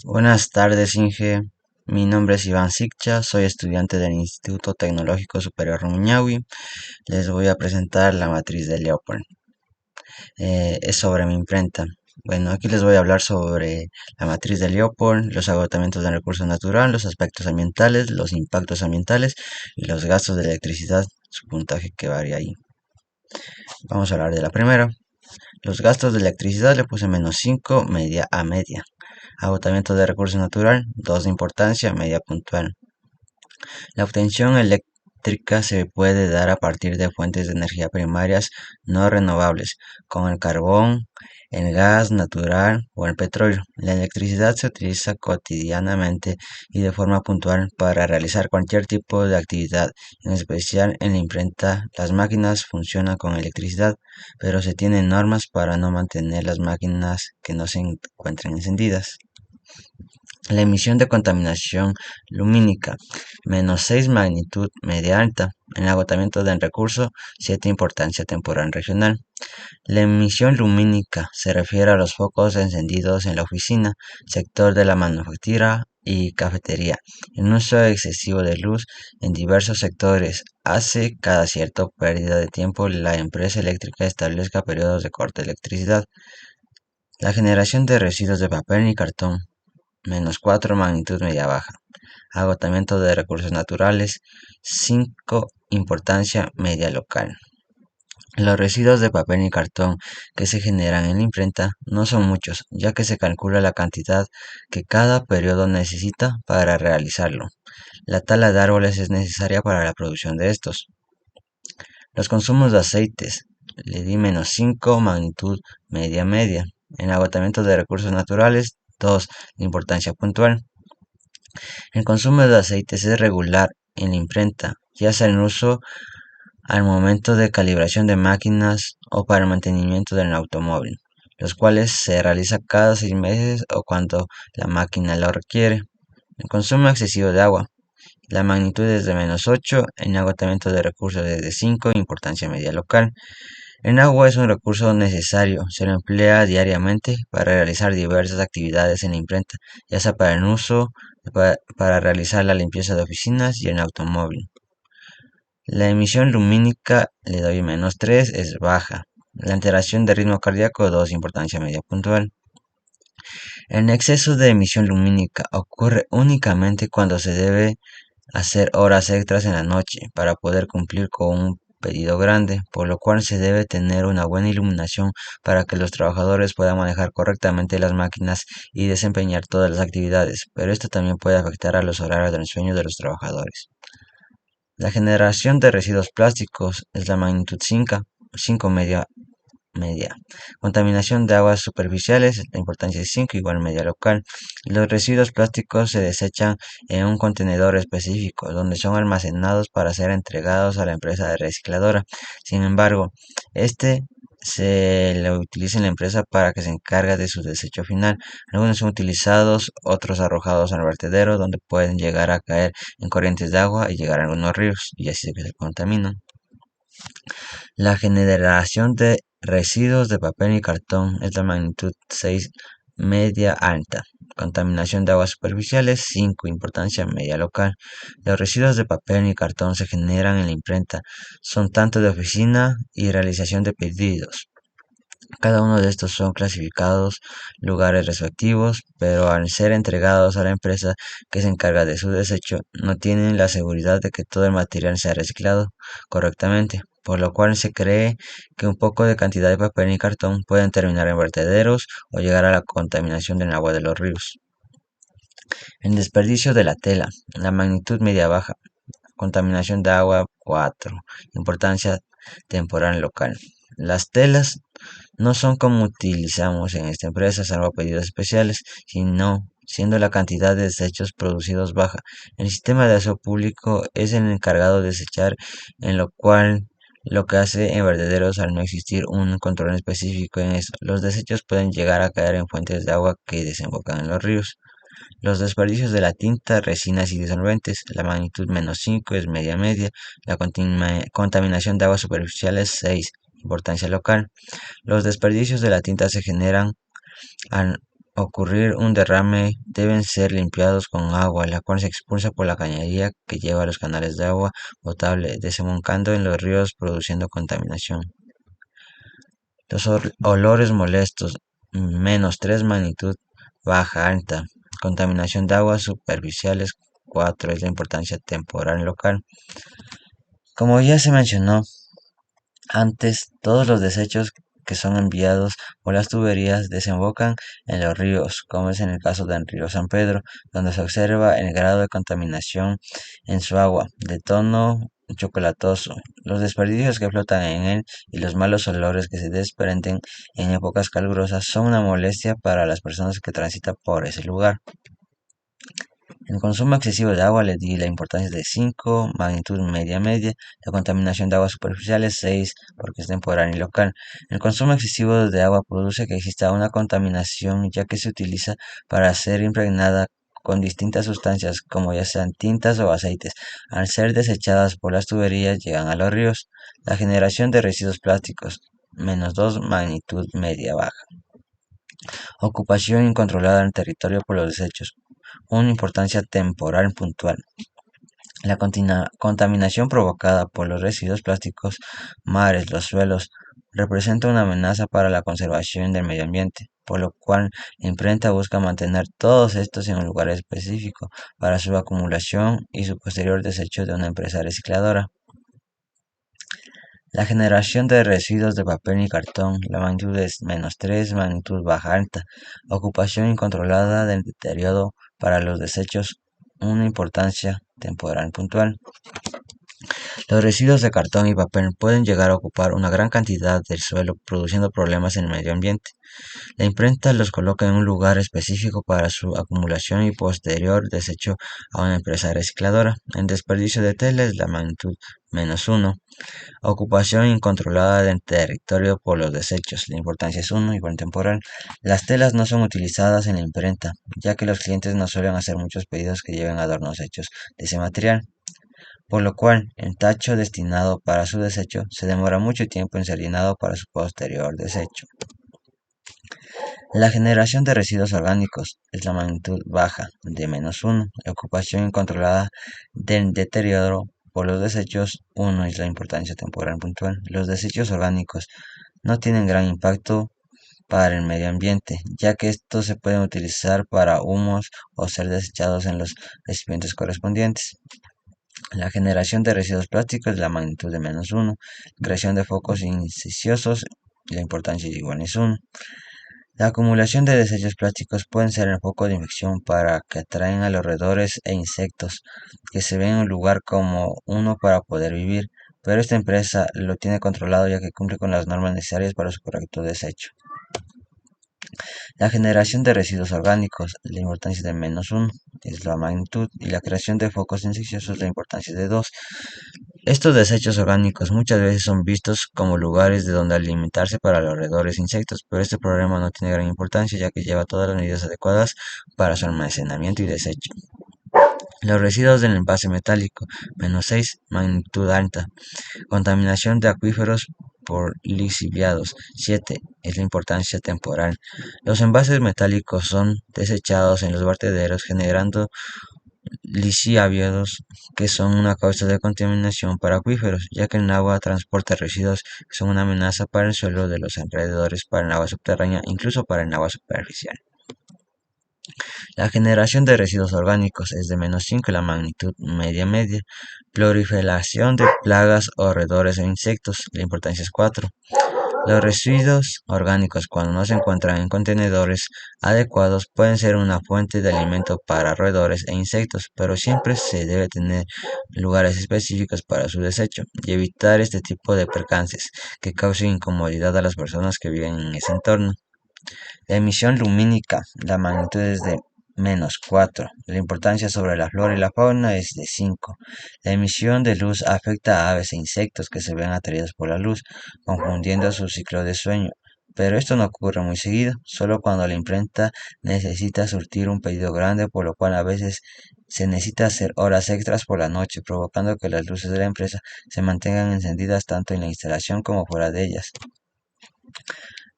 Buenas tardes, Inge. Mi nombre es Iván Siccha, soy estudiante del Instituto Tecnológico Superior Rumiñahui. Les voy a presentar la matriz de Leopold. Es sobre mi imprenta. Bueno, aquí les voy a hablar sobre la matriz de Leopold, los agotamientos del recurso natural, los aspectos ambientales, los impactos ambientales y los gastos de electricidad, su puntaje que varía ahí. Vamos a hablar de la primera. Los gastos de electricidad le puse -5, media a media. Agotamiento de recurso natural, 2 de importancia, media puntual. La obtención eléctrica se puede dar a partir de fuentes de energía primarias no renovables, como el carbón, el gas natural o el petróleo. La electricidad se utiliza cotidianamente y de forma puntual para realizar cualquier tipo de actividad, en especial en la imprenta. Las máquinas funcionan con electricidad, pero se tienen normas para no mantener las máquinas que no se encuentren encendidas. La emisión de contaminación lumínica, -6 magnitud media alta. El agotamiento del recurso, 7 importancia temporal regional. La emisión lumínica se refiere a los focos encendidos en la oficina, sector de la manufactura y cafetería. El uso excesivo de luz en diversos sectores hace cada cierta pérdida de tiempo la empresa eléctrica establezca periodos de corte de electricidad. La generación de residuos de papel y cartón, -4 magnitud media baja. Agotamiento de recursos naturales, 5 importancia media local. Los residuos de papel y cartón que se generan en la imprenta no son muchos, ya que se calcula la cantidad que cada periodo necesita para realizarlo. La tala de árboles es necesaria para la producción de estos. Los consumos de aceites, le di -5 magnitud media media. En agotamiento de recursos naturales, 2 de importancia puntual. El consumo de aceites es regular en la imprenta, ya sea en uso al momento de calibración de máquinas o para el mantenimiento del automóvil, los cuales se realiza cada 6 meses o cuando la máquina lo requiere. El consumo excesivo de agua. La magnitud es de -8, el agotamiento de recursos es de 5, importancia media local. El agua es un recurso necesario, se lo emplea diariamente para realizar diversas actividades en la imprenta, ya sea para el uso, para realizar la limpieza de oficinas y en automóvil. La emisión lumínica le doy -3, es baja. La alteración de ritmo cardíaco, 2, importancia media puntual. El exceso de emisión lumínica ocurre únicamente cuando se debe hacer horas extras en la noche para poder cumplir con un pedido grande, por lo cual se debe tener una buena iluminación para que los trabajadores puedan manejar correctamente las máquinas y desempeñar todas las actividades, pero esto también puede afectar a los horarios del sueño de los trabajadores. La generación de residuos plásticos es la magnitud 5 media media. Contaminación de aguas superficiales, la importancia es 5 igual media local. Los residuos plásticos se desechan en un contenedor específico, donde son almacenados para ser entregados a la empresa recicladora. Sin embargo, este se lo utiliza en la empresa para que se encargue de su desecho final. Algunos son utilizados, otros arrojados al vertedero, donde pueden llegar a caer en corrientes de agua y llegar a algunos ríos, y así se contaminan. La generación de residuos de papel y cartón es de magnitud 6 media alta. Contaminación de aguas superficiales 5, importancia media local. Los residuos de papel y cartón se generan en la imprenta, son tanto de oficina y realización de pedidos. Cada uno de estos son clasificados lugares respectivos, pero al ser entregados a la empresa que se encarga de su desecho, no tienen la seguridad de que todo el material sea reciclado correctamente, por lo cual se cree que un poco de cantidad de papel y cartón pueden terminar en vertederos o llegar a la contaminación del agua de los ríos. El desperdicio de la tela, la magnitud media baja, contaminación de agua 4, importancia temporal local. Las telas no son como utilizamos en esta empresa, salvo pedidos especiales, sino siendo la cantidad de desechos producidos baja. El sistema de aseo público es el encargado de desechar, en lo cual lo que hace en vertederos al no existir un control específico en esto. Los desechos pueden llegar a caer en fuentes de agua que desembocan en los ríos. Los desperdicios de la tinta, resinas y disolventes, la magnitud -5 es media media, la contaminación de aguas superficiales 6, importancia local. Los desperdicios de la tinta se generan al ocurrir un derrame deben ser limpiados con agua, la cual se expulsa por la cañería que lleva a los canales de agua potable, desembocando en los ríos produciendo contaminación. Los olores molestos, -3 magnitud baja alta. Contaminación de aguas superficiales, 4 es la importancia temporal local. Como ya se mencionó antes, todos los desechos que son enviados por las tuberías desembocan en los ríos, como es en el caso del río San Pedro, donde se observa el grado de contaminación en su agua, de tono chocolatoso, los desperdicios que flotan en él y los malos olores que se desprenden en épocas calurosas son una molestia para las personas que transitan por ese lugar. El consumo excesivo de agua le di la importancia de 5, magnitud media media. La contaminación de aguas superficiales 6, porque es temporal y local. El consumo excesivo de agua produce que exista una contaminación ya que se utiliza para ser impregnada con distintas sustancias como ya sean tintas o aceites. Al ser desechadas por las tuberías llegan a los ríos. La generación de residuos plásticos -2, magnitud media baja. Ocupación incontrolada del territorio por los desechos. Una importancia temporal puntual. La contaminación provocada por los residuos plásticos, mares, los suelos, representa una amenaza para la conservación del medio ambiente, por lo cual la imprenta busca mantener todos estos en un lugar específico para su acumulación y su posterior desecho de una empresa recicladora. La generación de residuos de papel y cartón, la magnitud es -3, magnitud baja alta. Ocupación incontrolada del deterioro para los desechos, una importancia temporal puntual. Los residuos de cartón y papel pueden llegar a ocupar una gran cantidad del suelo, produciendo problemas en el medio ambiente. La imprenta los coloca en un lugar específico para su acumulación y posterior desecho a una empresa recicladora. El desperdicio de tela es la magnitud -1. Ocupación incontrolada del territorio por los desechos. La importancia es 1, igual temporal. Las telas no son utilizadas en la imprenta, ya que los clientes no suelen hacer muchos pedidos que lleven adornos hechos de ese material, por lo cual el tacho destinado para su desecho se demora mucho tiempo en ser llenado para su posterior desecho. La generación de residuos orgánicos es la magnitud baja de -1. La ocupación incontrolada del deterioro por los desechos 1 es la importancia temporal puntual. Los desechos orgánicos no tienen gran impacto para el medio ambiente, ya que estos se pueden utilizar para humos o ser desechados en los recipientes correspondientes. La generación de residuos plásticos es la magnitud de -1. Creación de focos incisiosos, la importancia igual es 1. La acumulación de desechos plásticos pueden ser el foco de infección para que atraen a los roedores e insectos que se ven en un lugar como uno para poder vivir, pero esta empresa lo tiene controlado ya que cumple con las normas necesarias para su correcto desecho. La generación de residuos orgánicos, la importancia de -1 es la magnitud y la creación de focos infecciosos, la importancia de 2. Estos desechos orgánicos muchas veces son vistos como lugares de donde alimentarse para los roedores e insectos, pero este problema no tiene gran importancia ya que lleva todas las medidas adecuadas para su almacenamiento y desecho. Los residuos del envase metálico, -6, magnitud alta. Contaminación de acuíferos por lixiviados, 7 es la importancia temporal. Los envases metálicos son desechados en los vertederos generando lixiviados que son una causa de contaminación para acuíferos, ya que el agua transporta residuos que son una amenaza para el suelo de los alrededores, para el agua subterránea, incluso para el agua superficial. La generación de residuos orgánicos es de -5, la magnitud media media. Proliferación de plagas o roedores e insectos, la importancia es 4. Los residuos orgánicos, cuando no se encuentran en contenedores adecuados, pueden ser una fuente de alimento para roedores e insectos, pero siempre se debe tener lugares específicos para su desecho y evitar este tipo de percances que causen incomodidad a las personas que viven en ese entorno. La emisión lumínica, la magnitud es de -4. La importancia sobre la flora y la fauna es de 5. La emisión de luz afecta a aves e insectos que se ven atraídos por la luz, confundiendo su ciclo de sueño. Pero esto no ocurre muy seguido, solo cuando la imprenta necesita surtir un pedido grande, por lo cual a veces se necesita hacer horas extras por la noche, provocando que las luces de la empresa se mantengan encendidas tanto en la instalación como fuera de ellas.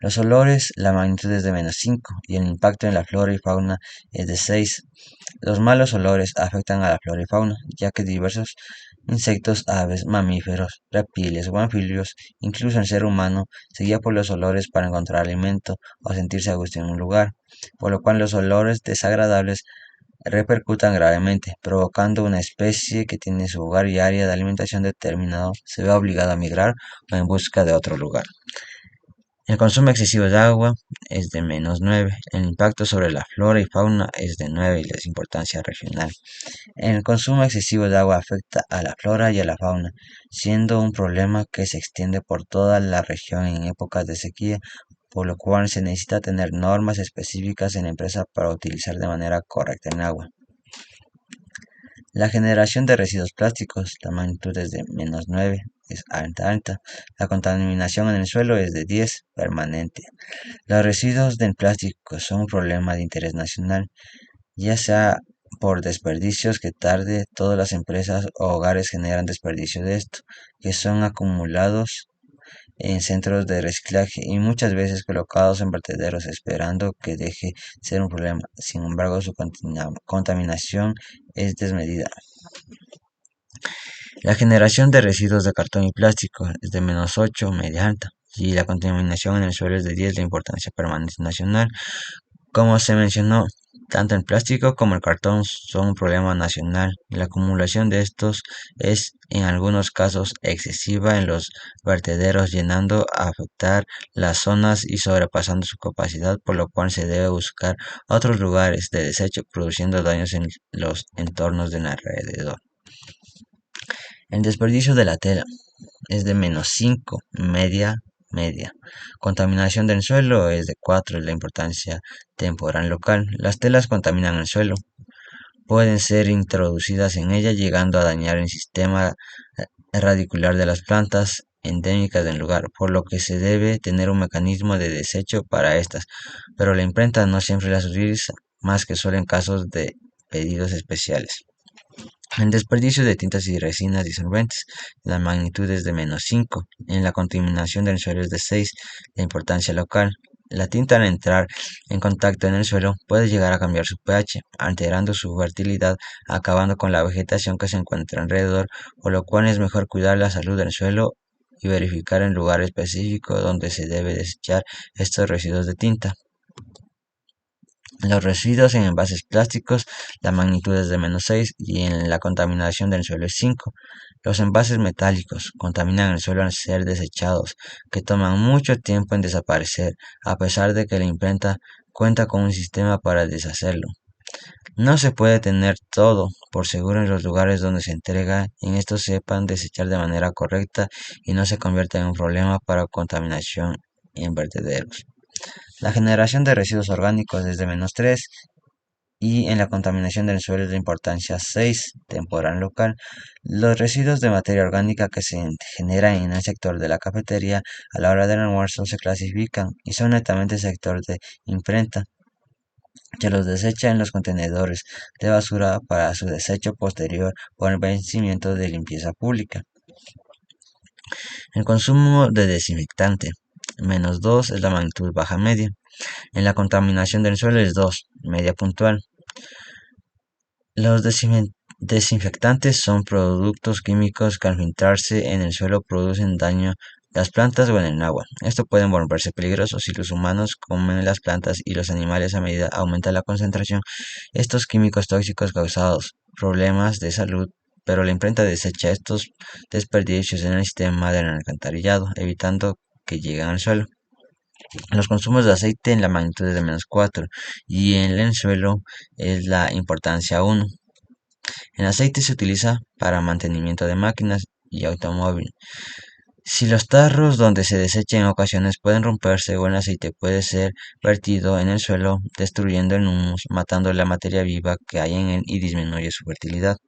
Los olores, la magnitud es de -5 y el impacto en la flora y fauna es de 6. Los malos olores afectan a la flora y fauna, ya que diversos insectos, aves, mamíferos, reptiles o anfibios, incluso el ser humano, se guía por los olores para encontrar alimento o sentirse a gusto en un lugar, por lo cual los olores desagradables repercutan gravemente, provocando una especie que tiene su hogar y área de alimentación determinado se ve obligada a migrar o en busca de otro lugar. El consumo excesivo de agua es de -9. El impacto sobre la flora y fauna es de 9 y la importancia regional. El consumo excesivo de agua afecta a la flora y a la fauna, siendo un problema que se extiende por toda la región en épocas de sequía, por lo cual se necesita tener normas específicas en la empresa para utilizar de manera correcta el agua. La generación de residuos plásticos, la magnitud es de -9, es alta. La contaminación en el suelo es de 10, permanente. Los residuos del plástico son un problema de interés nacional, ya sea por desperdicios que tarde todas las empresas o hogares generan desperdicio de esto, que son acumulados en centros de reciclaje y muchas veces colocados en vertederos esperando que deje ser un problema. Sin embargo, su contaminación es desmedida. La generación de residuos de cartón y plástico es de -8, media alta, y la contaminación en el suelo es de 10, de importancia permanente nacional. Como se mencionó, tanto el plástico como el cartón son un problema nacional y la acumulación de estos es en algunos casos excesiva en los vertederos, llenando a afectar las zonas y sobrepasando su capacidad, por lo cual se debe buscar otros lugares de desecho, produciendo daños en los entornos de alrededor. El desperdicio de la tela es de -5, media. Contaminación del suelo es de 4, la importancia temporal local. Las telas contaminan el suelo, pueden ser introducidas en ella llegando a dañar el sistema radicular de las plantas endémicas del lugar, por lo que se debe tener un mecanismo de desecho para estas, pero la imprenta no siempre las utiliza, más que solo en casos de pedidos especiales. El desperdicio de tintas y resinas disolventes, la magnitud es de -5. En la contaminación del suelo es de 6, la importancia local. La tinta al entrar en contacto en el suelo puede llegar a cambiar su pH, alterando su fertilidad, acabando con la vegetación que se encuentra alrededor, por lo cual es mejor cuidar la salud del suelo y verificar el lugar específico donde se debe desechar estos residuos de tinta. Los residuos en envases plásticos, la magnitud es de -6 y en la contaminación del suelo es 5. Los envases metálicos contaminan el suelo al ser desechados, que toman mucho tiempo en desaparecer, a pesar de que la imprenta cuenta con un sistema para deshacerlo. No se puede tener todo por seguro en los lugares donde se entrega, en estos sepan desechar de manera correcta y no se convierta en un problema para contaminación en vertederos. La generación de residuos orgánicos es de -3 y en la contaminación del suelo es de importancia 6, temporal local. Los residuos de materia orgánica que se generan en el sector de la cafetería a la hora del almuerzo se clasifican y son netamente sector de imprenta, que los desecha en los contenedores de basura para su desecho posterior por el vencimiento de limpieza pública. El consumo de desinfectante, -2 es la magnitud baja media. En la contaminación del suelo es 2, media puntual. Los desinfectantes son productos químicos que al filtrarse en el suelo producen daño a las plantas o en el agua. Esto puede volverse peligroso si los humanos comen las plantas y los animales a medida aumenta la concentración. Estos químicos tóxicos causados problemas de salud, pero la imprenta desecha estos desperdicios en el sistema del alcantarillado, evitando que lleguen al suelo. Los consumos de aceite en la magnitud es de -4 y en el suelo es la importancia 1. El aceite se utiliza para mantenimiento de máquinas y automóvil. Si los tarros donde se desecha en ocasiones pueden romperse o el aceite puede ser vertido en el suelo, destruyendo el humus, matando la materia viva que hay en él y disminuye su fertilidad.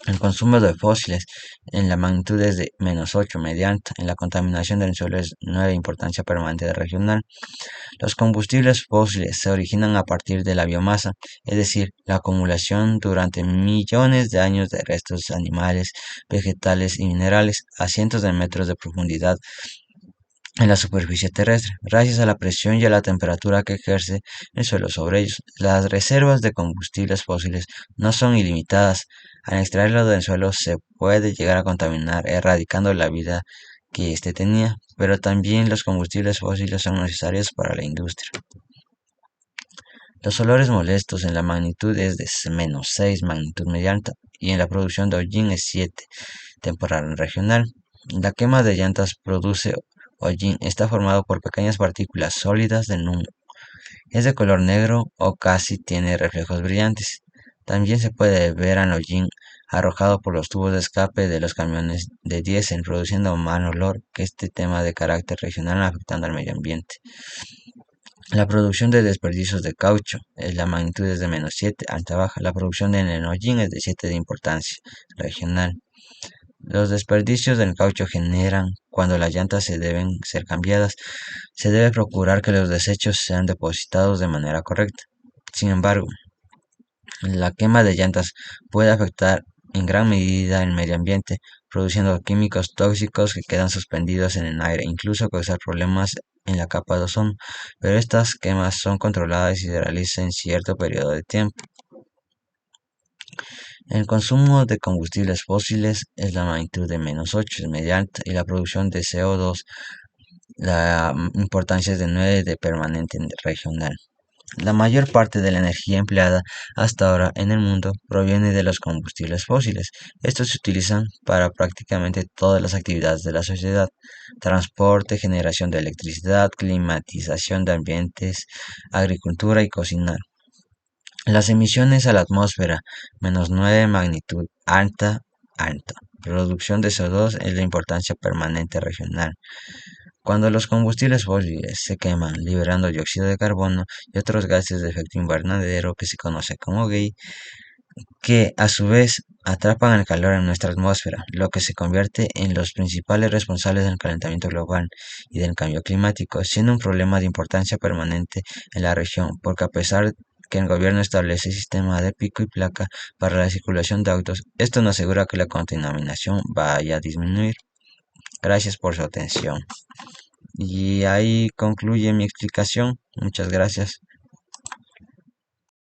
El consumo de fósiles en la magnitud es de -8, media alta. En la contaminación del suelo es 9, importancia permanente regional. Los combustibles fósiles se originan a partir de la biomasa, es decir, la acumulación durante millones de años de restos animales, vegetales y minerales a cientos de metros de profundidad en la superficie terrestre, gracias a la presión y a la temperatura que ejerce el suelo sobre ellos. Las reservas de combustibles fósiles no son ilimitadas. Al extraerlo del suelo se puede llegar a contaminar, erradicando la vida que éste tenía, pero también los combustibles fósiles son necesarios para la industria. Los olores molestos en la magnitud es de -6, magnitud media alta, y en la producción de hollín es 7, temporal regional. La quema de llantas produce hollín, está formado por pequeñas partículas sólidas de humo. Es de color negro o casi tiene reflejos brillantes. También se puede ver al hollín arrojado por los tubos de escape de los camiones de diésel, produciendo mal olor, que este tema de carácter regional afectando al medio ambiente. La producción de desperdicios de caucho, la magnitud es de -7, alta baja. La producción de hollín es de 7 de importancia regional. Los desperdicios del caucho generan cuando las llantas se deben ser cambiadas. Se debe procurar que los desechos sean depositados de manera correcta. Sin embargo, la quema de llantas puede afectar en gran medida el medio ambiente, produciendo químicos tóxicos que quedan suspendidos en el aire, incluso causar problemas en la capa de ozono, pero estas quemas son controladas y se realizan en cierto periodo de tiempo. El consumo de combustibles fósiles es la magnitud de -8, es media alta, y la producción de CO2, la importancia es de 9 de permanente regional. La mayor parte de la energía empleada hasta ahora en el mundo proviene de los combustibles fósiles. Estos se utilizan para prácticamente todas las actividades de la sociedad: transporte, generación de electricidad, climatización de ambientes, agricultura y cocinar. Las emisiones a la atmósfera, -9, magnitud alta, alta. Producción de CO2 es la importancia permanente regional. Cuando los combustibles fósiles se queman, liberando dióxido de carbono y otros gases de efecto invernadero que se conoce como GEI, que a su vez atrapan el calor en nuestra atmósfera, lo que se convierte en los principales responsables del calentamiento global y del cambio climático, siendo un problema de importancia permanente en la región, porque a pesar que el gobierno establece sistema de pico y placa para la circulación de autos, esto no asegura que la contaminación vaya a disminuir. Gracias por su atención. Y ahí concluye mi explicación. Muchas gracias.